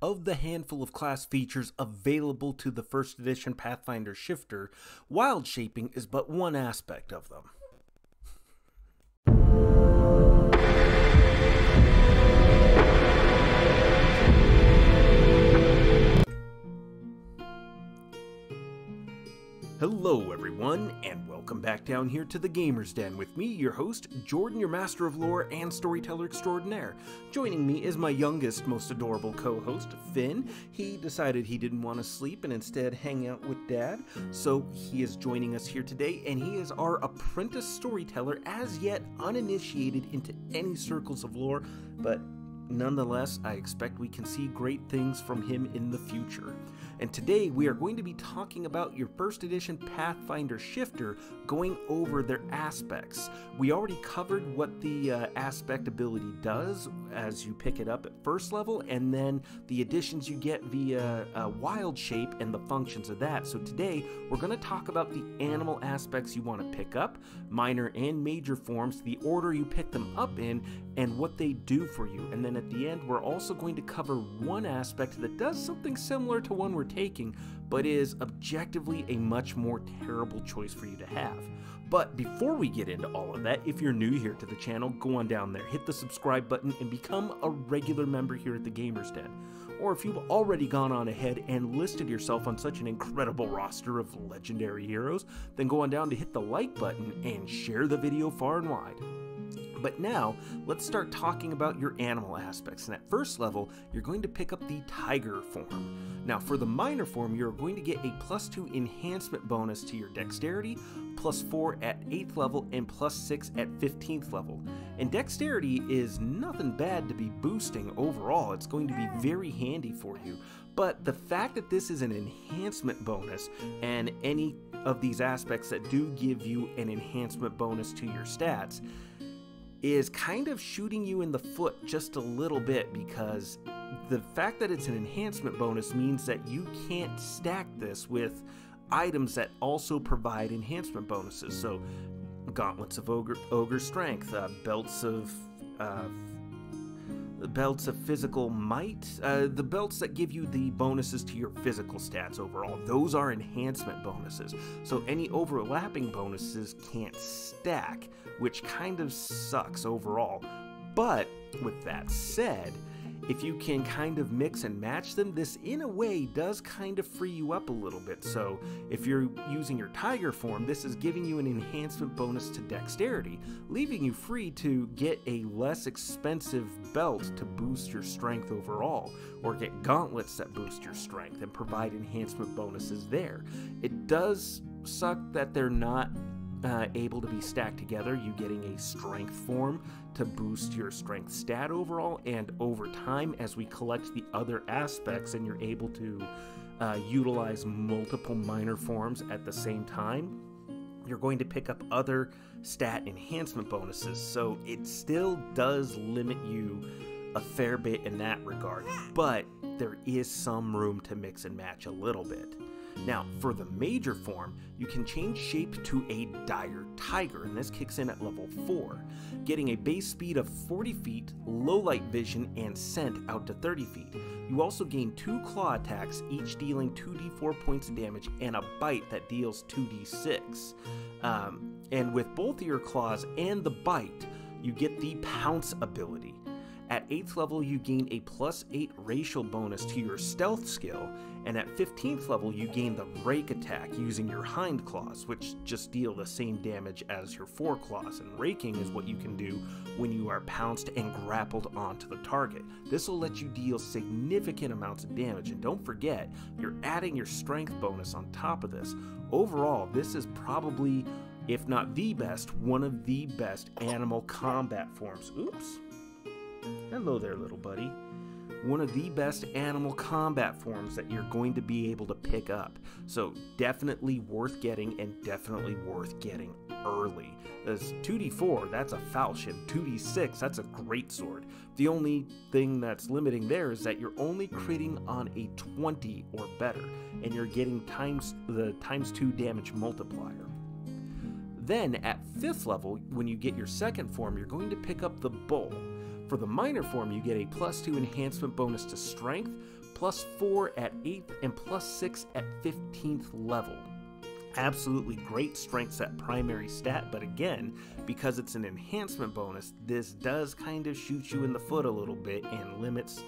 Of the handful of class features available to the first edition Pathfinder shifter, Wildshaping is but one aspect of them. Hello everyone, and welcome back down here to the Gamer's Den with me, your host, Jordan, your master of lore and storyteller extraordinaire. Joining me is my youngest, most adorable co-host, Finn. He decided he didn't want to sleep and instead hang out with Dad, so he is joining us here today, and he is our apprentice storyteller, as yet uninitiated into any circles of lore, but nonetheless, I expect we can see great things from him in the future. And today we are going to be talking about your first edition Pathfinder shifter, going over their aspects. We already covered what the aspect ability does as you pick it up at first level, and then the additions you get via Wildshape and the functions of that. So today we're going to talk about the animal aspects you want to pick up, minor and major forms, the order you pick them up in, and what they do for you. And then at the end we're also going to cover one aspect that does something similar to one we're taking, but is objectively a much more terrible choice for you to have. But before we get into all of that, if you're new here to the channel, go on down there, hit the subscribe button, and become a regular member here at the Gamer's Den. Or if you've already gone on ahead and listed yourself on such an incredible roster of legendary heroes, then go on down to hit the like button and share the video far and wide. But now, let's start talking about your animal aspects. And at first level, you're going to pick up the tiger form. Now, for the minor form, you're going to get a +2 enhancement bonus to your dexterity, +4 at 8th level, and +6 at 15th level. And dexterity is nothing bad to be boosting overall. It's going to be very handy for you. But the fact that this is an enhancement bonus, and any of these aspects that do give you an enhancement bonus to your stats, is kind of shooting you in the foot just a little bit, because the fact that it's an enhancement bonus means that you can't stack this with items that also provide enhancement bonuses. So gauntlets of ogre strength, belts of physical might, the belts that give you the bonuses to your physical stats overall, those are enhancement bonuses. So any overlapping bonuses can't stack, which kind of sucks overall. But with that said, if you can kind of mix and match them, this in a way does kind of free you up a little bit. So if you're using your tiger form, this is giving you an enhancement bonus to dexterity, leaving you free to get a less expensive belt to boost your strength overall, or get gauntlets that boost your strength and provide enhancement bonuses there. It does suck that they're not able to be stacked together, you getting a strength form to boost your strength stat overall, and over time as we collect the other aspects and you're able to utilize multiple minor forms at the same time, you're going to pick up other stat enhancement bonuses. So it still does limit you a fair bit in that regard, but there is some room to mix and match a little bit. Now, for the major form, you can change shape to a dire tiger, and this kicks in at level 4, getting a base speed of 40 feet, low light vision, and scent out to 30 feet. You also gain 2 claw attacks, each dealing 2d4 points of damage, and a bite that deals 2d6. And with both of your claws and the bite, you get the pounce ability. At 8th level, you gain a +8 racial bonus to your stealth skill, and at 15th level, you gain the rake attack using your hind claws, which just deal the same damage as your foreclaws, and raking is what you can do when you are pounced and grappled onto the target. This will let you deal significant amounts of damage, and don't forget, you're adding your strength bonus on top of this. Overall, this is probably, if not the best, one of the best animal combat forms. Oops. Hello there, little buddy. One of the best animal combat forms that you're going to be able to pick up. So definitely worth getting, and definitely worth getting early. As 2d4, that's a falchion. 2d6, that's a great sword. The only thing that's limiting there is that you're only critting on a 20 or better, and you're getting the ×2 damage multiplier. Then at 5th level, when you get your second form, you're going to pick up the bull. For the minor form, you get a +2 enhancement bonus to strength, +4 at 8th, and +6 at 15th level. Absolutely great strength set primary stat, but again, because it's an enhancement bonus, this does kind of shoot you in the foot a little bit and limits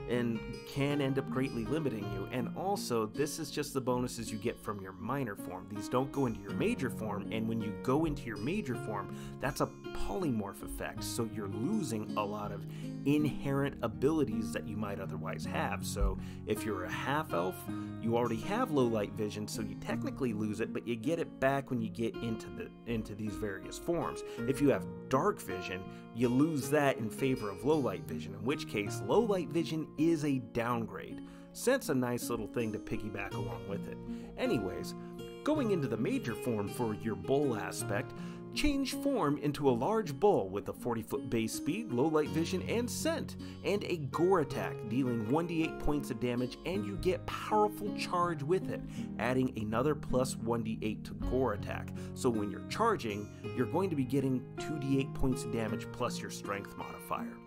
and can end up greatly limiting you. And also, this is just the bonuses you get from your minor form. These don't go into your major form, and when you go into your major form, that's a polymorph effect, so you're losing a lot of inherent abilities that you might otherwise have. So if you're a half-elf, you already have low light vision, so you technically lose it, but you get it back when you get into these various forms. If you have dark vision, you lose that in favor of low light vision, in which case low light vision is a downgrade. So that's a nice little thing to piggyback along with it. Anyways, going into the major form for your bull aspect, change form into a large bull with a 40-foot base speed, low light vision, and scent, and a gore attack, dealing 1d8 points of damage, and you get powerful charge with it, adding another plus 1d8 to gore attack. So when you're charging, you're going to be getting 2d8 points of damage plus your strength modifier.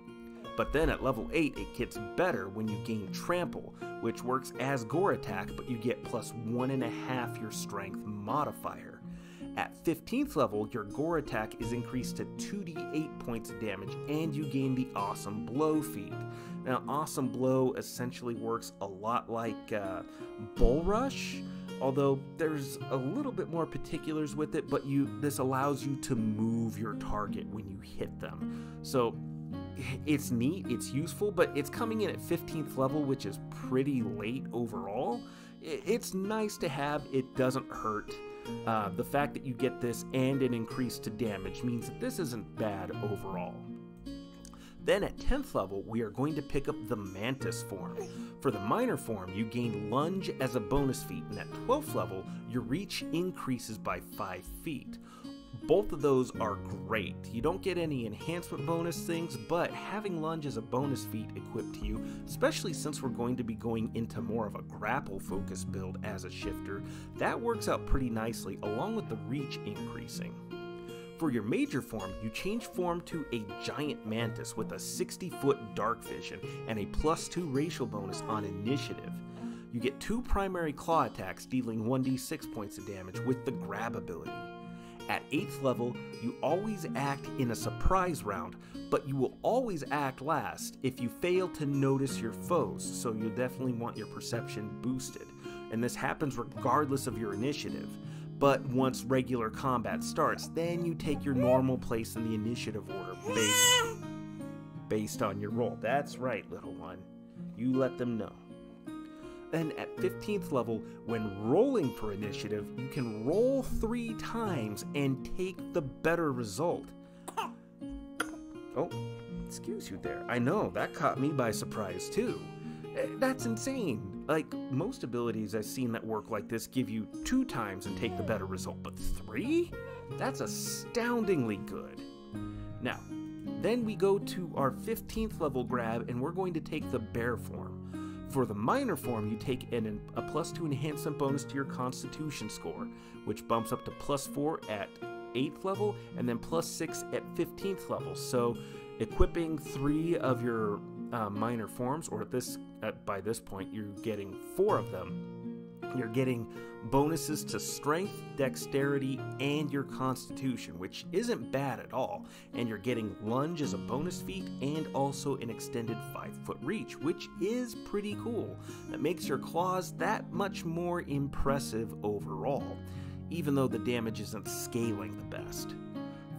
But then at level 8, it gets better when you gain trample, which works as gore attack, but you get plus 1.5 your strength modifier. At 15th level, your gore attack is increased to 2d8 points of damage, and you gain the Awesome Blow feat. Now, Awesome Blow essentially works a lot like Bull Rush, although there's a little bit more particulars with it, but this allows you to move your target when you hit them. So it's neat, it's useful, but it's coming in at 15th level, which is pretty late overall. It's nice to have, it doesn't hurt. The fact that you get this and an increase to damage means that this isn't bad overall. Then at 10th level, we are going to pick up the Mantis form. For the minor form, you gain Lunge as a bonus feat, and at 12th level, your reach increases by 5 feet. Both of those are great. You don't get any enhancement bonus things, but having Lunge as a bonus feat equipped to you, especially since we're going to be going into more of a grapple focus build as a shifter, that works out pretty nicely, along with the reach increasing. For your major form, you change form to a giant mantis with a 60-foot dark vision and a +2 racial bonus on initiative. You get 2 primary claw attacks, dealing 1d6 points of damage with the grab ability. At 8th level, you always act in a surprise round, but you will always act last if you fail to notice your foes, so you'll definitely want your perception boosted. And this happens regardless of your initiative. But once regular combat starts, then you take your normal place in the initiative order based on your roll. That's right, little one. You let them know. Then at 15th level, when rolling for initiative, you can roll 3 times and take the better result. Oh, excuse you there. I know, that caught me by surprise too. That's insane. Like, most abilities I've seen that work like this give you 2 times and take the better result, but 3? That's astoundingly good. Now, then we go to our 15th level grab, and we're going to take the bear form. For the minor form, you take a +2 enhancement bonus to your constitution score, which bumps up to +4 at 8th level, and then +6 at 15th level. So equipping 3 of your minor forms, or by this point you're getting 4 of them, you're getting bonuses to strength, dexterity, and your constitution, which isn't bad at all. And you're getting Lunge as a bonus feat and also an extended 5-foot reach, which is pretty cool. That makes your claws that much more impressive overall, even though the damage isn't scaling the best.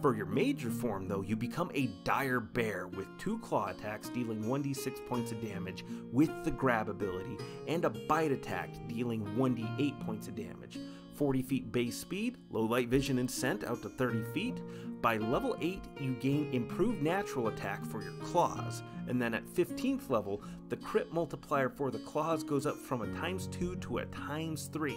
For your major form, though, you become a dire bear with 2 claw attacks, dealing 1d6 points of damage with the grab ability, and a bite attack, dealing 1d8 points of damage. 40 feet base speed, low light vision and scent out to 30 feet. By level 8, you gain improved natural attack for your claws. And then at 15th level, the crit multiplier for the claws goes up from a ×2 to a ×3.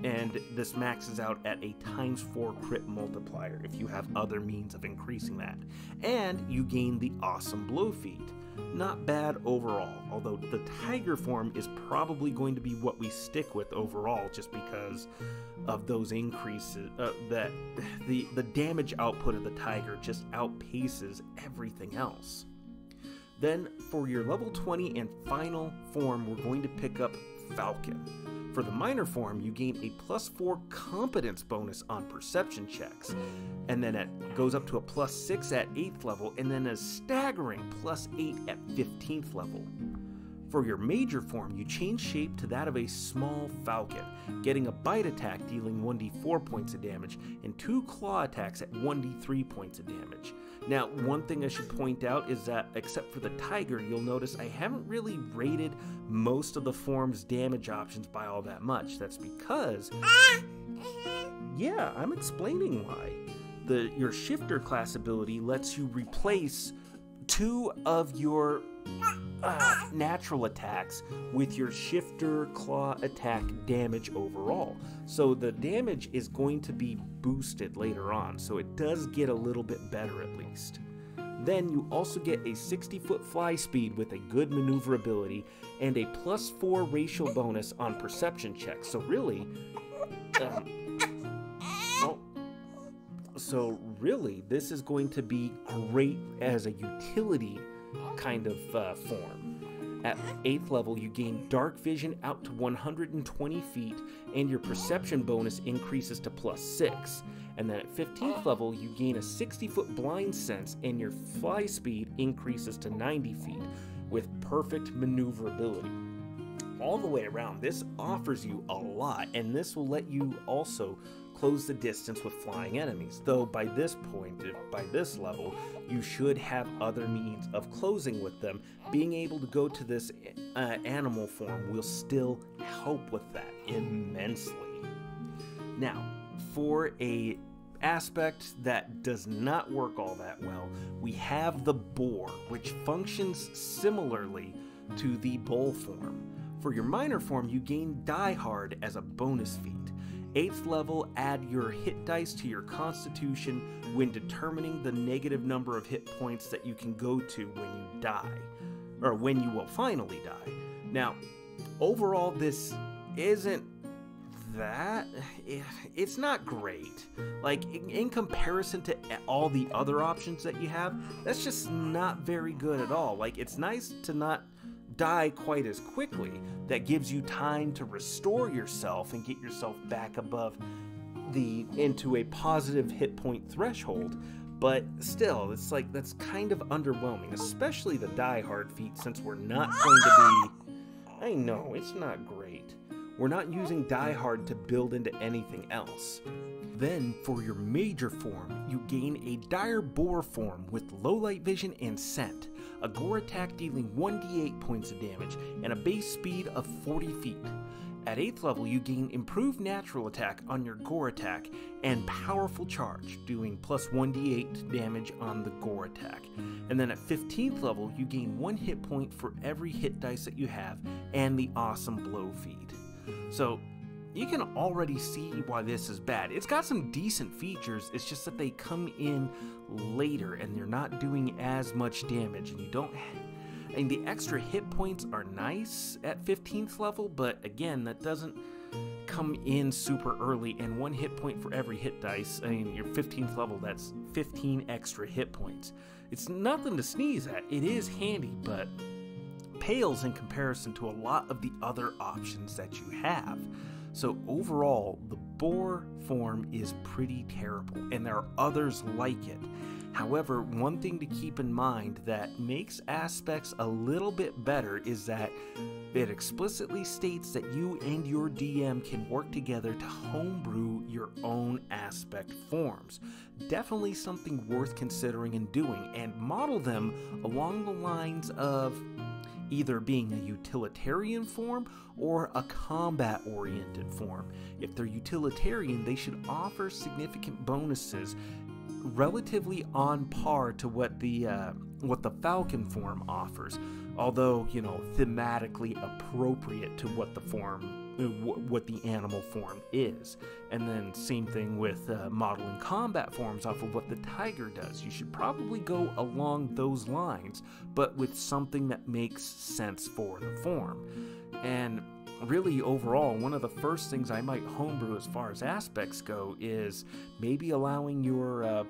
And this maxes out at a ×4 crit multiplier if you have other means of increasing that. And you gain the Awesome Blow feat. Not bad overall, although the tiger form is probably going to be what we stick with overall, just because of those increases, that the damage output of the tiger just outpaces everything else. Then for your level 20 and final form, we're going to pick up Falcon. For the minor form, you gain a +4 competence bonus on perception checks, and then it goes up to a +6 at 8th level, and then a staggering +8 at 15th level. For your major form, you change shape to that of a small falcon, getting a bite attack dealing 1d4 points of damage, and 2 claw attacks at 1d3 points of damage. Now, one thing I should point out is that, except for the tiger, you'll notice I haven't really rated most of the form's damage options by all that much. That's because... yeah, I'm explaining why. Your shifter class ability lets you replace 2 of your natural attacks with your shifter claw attack damage overall. So the damage is going to be boosted later on, so it does get a little bit better at least. Then you also get a 60-foot fly speed with a good maneuverability and a +4 racial bonus on perception checks. So really, this is going to be great as a utility kind of form. At 8th level, you gain dark vision out to 120 feet, and your perception bonus increases to +6. And then at 15th level, you gain a 60-foot blind sense, and your fly speed increases to 90 feet, with perfect maneuverability. All the way around, this offers you a lot, and this will let you also close the distance with flying enemies, though by this point, by this level, you should have other means of closing with them. Being able to go to this animal form will still help with that immensely. Now, for a aspect that does not work all that well, we have the boar, which functions similarly to the bull form. For your minor form, you gain Die Hard as a bonus feat. 8th level, add your hit dice to your constitution when determining the negative number of hit points that you can go to when you die, or when you will finally die. Now, overall, this isn't that, it's not great. Like, in comparison to all the other options that you have, that's just not very good at all. Like, it's nice to not die quite as quickly. That gives you time to restore yourself and get yourself back above into a positive hit point threshold, but still, it's like, that's kind of underwhelming, especially the Die Hard feat, since we're not going to be, I know, it's not great. We're not using Die Hard to build into anything else. Then, for your major form, you gain a Dire Boar form with low light vision and scent, a gore attack dealing 1d8 points of damage, and a base speed of 40 feet. At 8th level, you gain improved natural attack on your gore attack, and powerful charge, doing plus 1d8 damage on the gore attack. And then at 15th level, you gain 1 hit point for every hit dice that you have, and the awesome blow feed. So, you can already see why this is bad. It's got some decent features, it's just that they come in later and they're not doing as much damage, and you don't... And the extra hit points are nice at 15th level, but again, that doesn't come in super early, and 1 hit point for every hit dice. I mean, your 15th level, that's 15 extra hit points. It's nothing to sneeze at. It is handy, but pales in comparison to a lot of the other options that you have. So overall, the boar form is pretty terrible, and there are others like it. However, one thing to keep in mind that makes aspects a little bit better is that it explicitly states that you and your DM can work together to homebrew your own aspect forms. Definitely something worth considering and doing, and model them along the lines of either being a utilitarian form or a combat-oriented form. If they're utilitarian, they should offer significant bonuses relatively on par to what the Falcon form offers, although, you know, thematically appropriate to what the animal form is. And then same thing with modeling combat forms off of what the tiger does. You should probably go along those lines, but with something that makes sense for the form. And really, overall, one of the first things I might homebrew as far as aspects go is maybe allowing your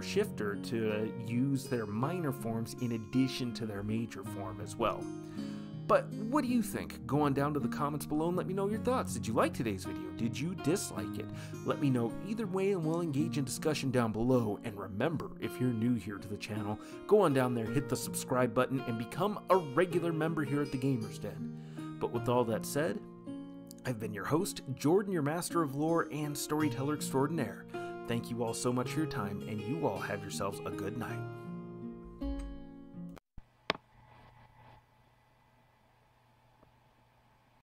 shifter to use their minor forms in addition to their major form as well. But what do you think? Go on down to the comments below and let me know your thoughts. Did you like today's video? Did you dislike it? Let me know either way and we'll engage in discussion down below. And remember, if you're new here to the channel, go on down there, hit the subscribe button, and become a regular member here at the Gamer's Den. But with all that said, I've been your host, Jordan, your master of lore and storyteller extraordinaire. Thank you all so much for your time, and you all have yourselves a good night.